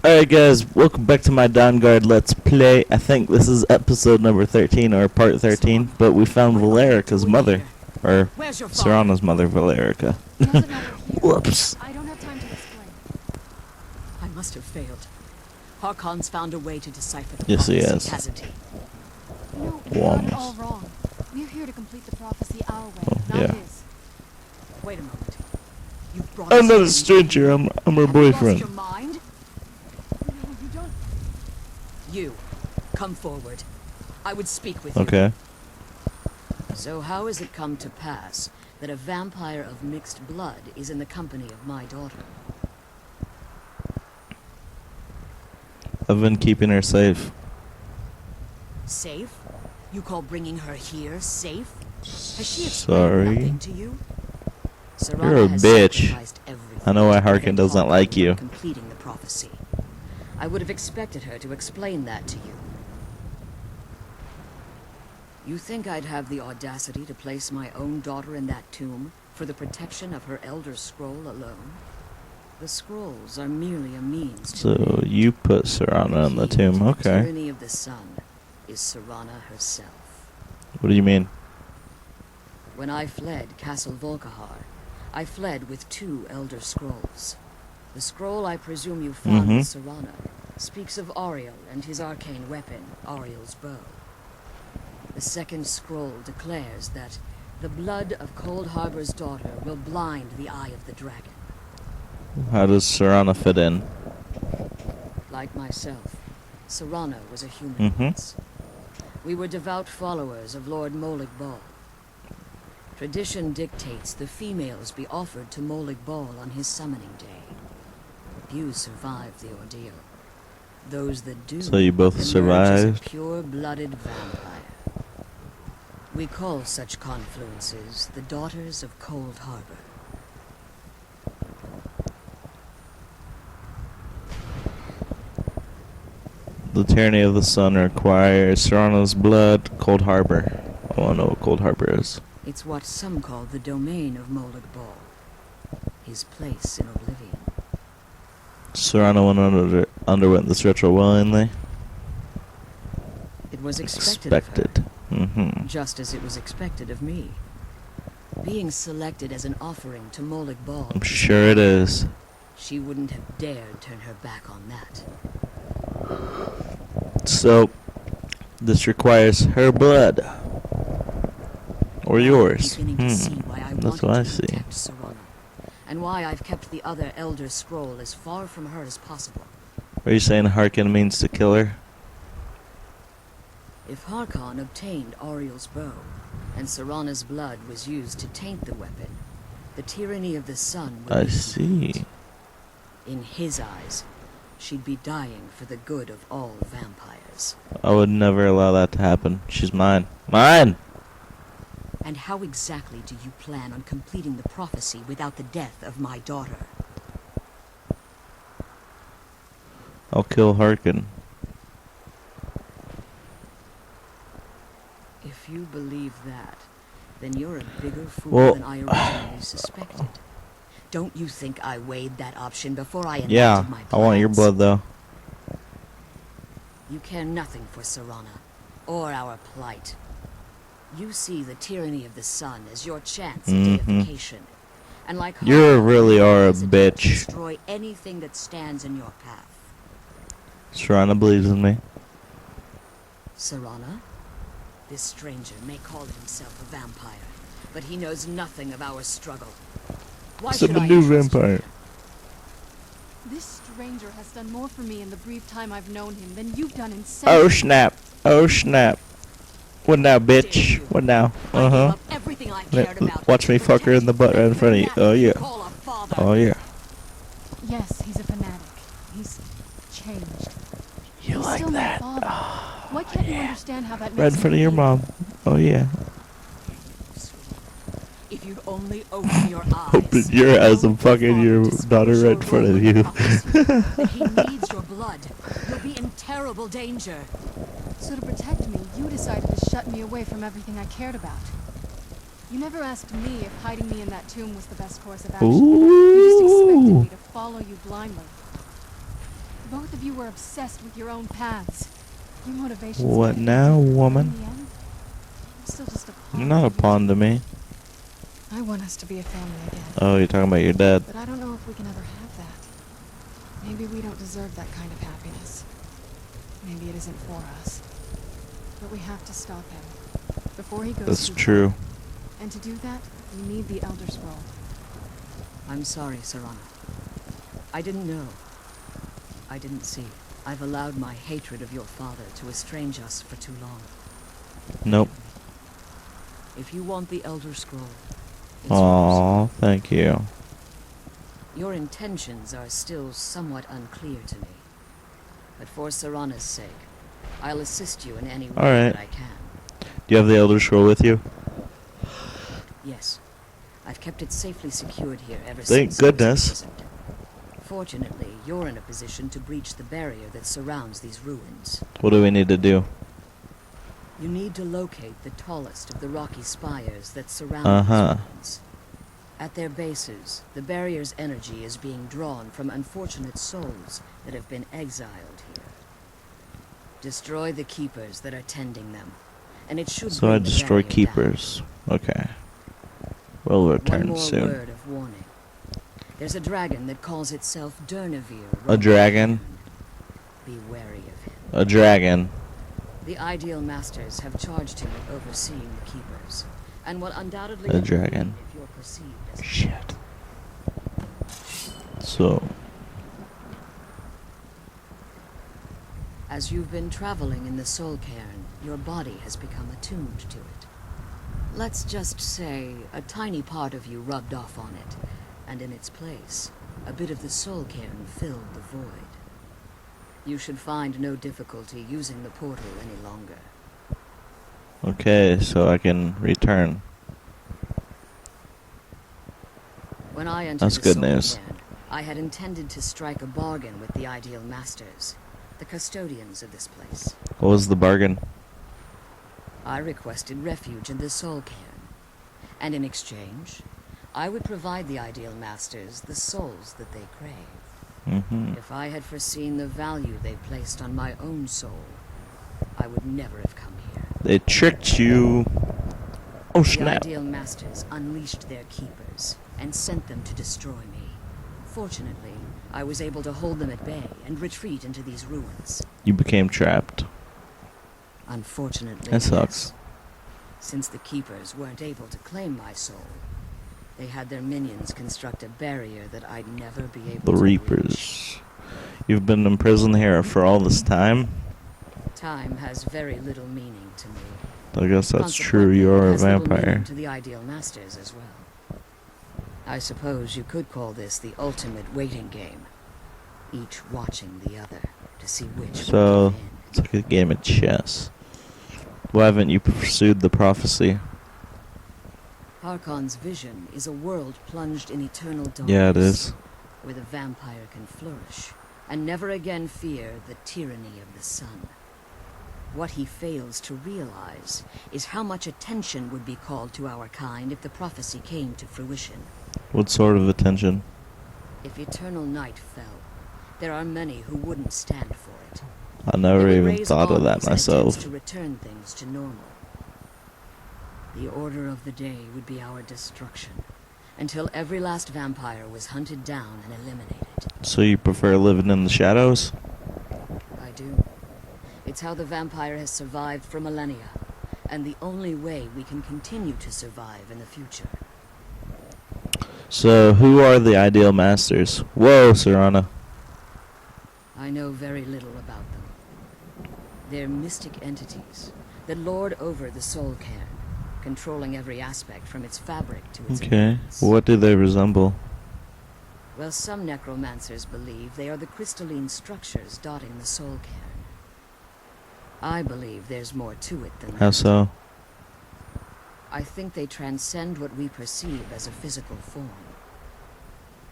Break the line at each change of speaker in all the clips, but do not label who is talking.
Alright guys, welcome back to my Dawnguard Let's Play. I think this is episode number 13 or part 13, but we found Valerica's mother. Or Serana's mother, Valerica. Whoops.
I don't have time to explain.
I must have failed. Harkon's found a way to decipher the
Yes, he
prophecy,
has.
hasn't he?
No, you got it all wrong. We're here to complete the prophecy our way, not
yeah.
his.
Wait a moment. You brought
I'm not a
us
stranger, I'm her
Have you lost
boyfriend.
your mind?
No, you don't.
You, come forward. I would speak with you.
Okay.
So how has it come to pass that a vampire of mixed blood is in the company of my daughter?
I've been keeping her safe.
Safe? You call bringing her here safe? Has she explained
Sorry.
nothing to you?
You're a
Serana has
bitch.
sacrificed everything
I know why
to prevent
Harkon doesn't
Harkon
like
from
you.
completing the prophecy. I would have expected her to explain that to you. You think I'd have the audacity to place my own daughter in that tomb for the protection of her Elder Scroll alone? The scrolls are merely a means to
So you put Serana in the tomb,
The
okay.
tyranny of the sun is Serana herself.
What do you mean?
When I fled Castle Volkahar, I fled with 2 Elder Scrolls. The scroll I presume you found with Serana speaks of Auriel and his arcane weapon, Auriel's bow. The second scroll declares that the blood of Cold Harbor's daughter will blind the eye of the dragon.
How does Serana fit in?
Like myself, Serana was a human once. We were devout followers of Lord Molig Bal. Tradition dictates the females be offered to Molig Bal on his summoning day. Few survive the ordeal. Those that do,
So you both
emerge
survived?
as a pure-blooded vampire. We call such confluences the Daughters of Cold Harbor.
The tyranny of the sun requires Serana's blood, Cold Harbor. I wanna know what Cold Harbor is.
It's what some call the domain of Molig Bal, his place in oblivion.
Serana underwent this ritual willingly.
It was expected. Of her, just as it was expected of me. Being selected as an offering to Molig Bal,
I'm sure it is.
she wouldn't have dared turn her back on that.
So, this requires her blood. Or yours.
I'm beginning to see why I
That's
wanted
what I
to
see.
protect Serana, and why I've kept the other Elder Scroll as far from her as possible.
Are you saying Harkon means to kill her?
If Harkon obtained Auriel's bow, and Serana's blood was used to taint the weapon, the tyranny of the sun would
I
be
see.
complete. In his eyes, she'd be dying for the good of all vampires.
I would never allow that to happen. She's mine. Mine!
And how exactly do you plan on completing the prophecy without the death of my daughter?
I'll kill Harkon.
If you believe that, then you're a bigger fool
Well,
than I originally suspected. Don't you think I weighed that option before I enacted
Yeah,
my plans?
I want your blood though.
You care nothing for Serana, or our plight. You see the tyranny of the sun as your chance at deification. And like
You
Harkon,
really are a
has a duty to
bitch.
destroy anything that stands in your path.
Serana believes in me.
Serana? This stranger may call himself a vampire, but he knows nothing of our struggle. Why
So
should
the
I
new
entrust you?
vampire.
This stranger has done more for me in the brief time I've known him than you've done in
Oh
centuries.
snap. Oh snap. What now, bitch? What now?
I gave
Uh-huh.
up everything I cared about
Watch me
to
fuck her in the butt right in
protect
front of you.
the
Oh
man
yeah.
you call a father.
Oh yeah.
Yes, he's a fanatic. He's changed.
You
He's
like
still my
that?
father. Why can't you understand how that makes
Right in front of
me
your
feel?
mom. Oh yeah.
If you'd only open your eyes.
Open your eyes and fucking your
Disclose
daughter
your
right in front
role
of
in the
you.
prophecy, that he needs your blood. You'll be in terrible danger.
So to protect me, you decided to shut me away from everything I cared about. You never asked me if hiding me in that tomb was the best course of action. You just expected
Ooh.
me to follow you blindly. Both of you were obsessed with your own paths. Your motivations.
What
might have
now,
been different, but
woman?
in the end, I'm still just a pawn.
You're not a
in your
pawn to me.
I want us to be a family again.
Oh, you're talking about your dad.
But I don't know if we can ever have that. Maybe we don't deserve that kind of happiness. Maybe it isn't for us. But we have to stop him before he goes
That's
too
true.
far. And to do that, we need the Elder Scroll.
I'm sorry, Serana. I didn't know. I didn't see. I've allowed my hatred of your father to estrange us for too long.
Nope.
If you want the Elder Scroll, it's yours.
Aw, thank you.
Your intentions are still somewhat unclear to me. But for Serana's sake, I'll assist you in any way
Alright.
that I can.
Do you have the Elder Scroll with you?
Yes. I've kept it safely secured here ever
Thank
since I was
goodness.
imprisoned. Fortunately, you're in a position to breach the barrier that surrounds these ruins.
What do we need to do?
You need to locate the tallest of the rocky spires that surround
Uh-huh.
these ruins. At their bases, the barrier's energy is being drawn from unfortunate souls that have been exiled here. Destroy the keepers that are tending them, and it should
So I
bring the
destroy
barrier
keepers. Okay. We'll
One
return
more
soon.
word of warning. There's a dragon that calls itself Durnavir.
A dragon?
Be wary of him.
A dragon.
The Ideal Masters have charged him with overseeing the keepers, and will undoubtedly
A dragon.
intervene if you're perceived as a
Shit. So,
As you've been traveling in the Soul Cairn, your body has become attuned to it. Let's just say a tiny part of you rubbed off on it, and in its place, a bit of the Soul Cairn filled the void. You should find no difficulty using the portal any longer.
okay, so I can return.
When I entered
That's
the
good
Soul
news.
Cairn, I had intended to strike a bargain with the Ideal Masters, the custodians of this place.
What was the bargain?
I requested refuge in the Soul Cairn, and in exchange, I would provide the Ideal Masters the souls that they crave.
Mm-hmm.
If I had foreseen the value they placed on my own soul, I would never have come here.
They tricked you. Oh,
The
snap.
Ideal Masters unleashed their keepers and sent them to destroy me. Fortunately, I was able to hold them at bay and retreat into these ruins.
You became trapped.
Unfortunately,
That sucks.
yes. Since the keepers weren't able to claim my soul, they had their minions construct a barrier that I'd never be able
The
to
Reapers.
reach.
You've been in prison here for all this time?
Time has very little meaning to me.
I guess that's true,
Consequently,
you're
it
a
has little
vampire.
meaning to the Ideal Masters as well. I suppose you could call this the ultimate waiting game, each watching the other to see which
So,
will give in.
it's like a game of chess. Why haven't you pursued the prophecy?
Harkon's vision is a world plunged in eternal darkness.
Yeah, it is.
Where the vampire can flourish, and never again fear the tyranny of the sun. What he fails to realize is how much attention would be called to our kind if the prophecy came to fruition.
What sort of attention?
If eternal night fell, there are many who wouldn't stand for it.
I never
They would
even
raise
thought of that
armies and attempts
myself.
to return things to normal. The order of the day would be our destruction, until every last vampire was hunted down and eliminated.
So you prefer living in the shadows?
I do. It's how the vampire has survived for millennia, and the only way we can continue to survive in the future.
So who are the Ideal Masters? Whoa, Serana.
I know very little about them. They're mystic entities that lord over the Soul Cairn, controlling every aspect from its fabric to its
Okay.
inhabitants.
What do they resemble?
Well, some necromancers believe they are the crystalline structures dotting the Soul Cairn. I believe there's more to it than
How
that.
so?
I think they transcend what we perceive as a physical form.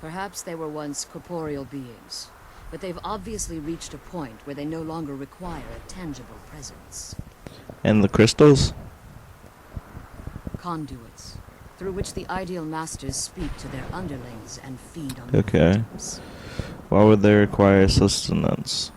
Perhaps they were once corporeal beings, but they've obviously reached a point where they no longer require a tangible presence.
And the crystals?
Conduits, through which the Ideal Masters speak to their underlings and feed on their
Okay.
victims.
Why would they require sustenance?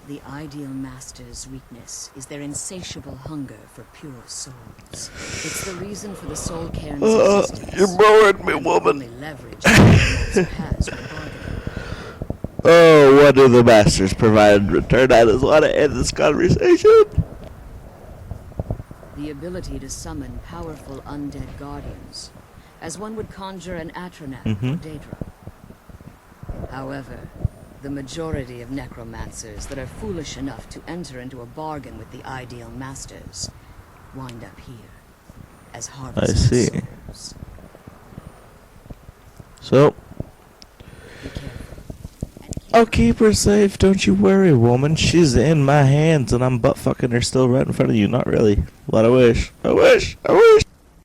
The ideal master's weakness is their insatiable hunger for pure souls. It's the reason for the soul cairn's existence.
You're boring me,
and the
woman.
only leverage the master has when bargaining.
Oh, what do the masters provide in return? I just want to end this conversation.
The ability to summon powerful undead guardians, as one would conjure an Atronac or Daedra. However, the majority of necromancers that are foolish enough to enter into a bargain with the ideal masters wind up here as harvesters.
I see.
Souls.
So,
Be careful. And keep
I'll keep her safe, don't you worry, woman. She's in my hands and I'm butt fucking her still right in front of you. Not really. What I wish. I wish.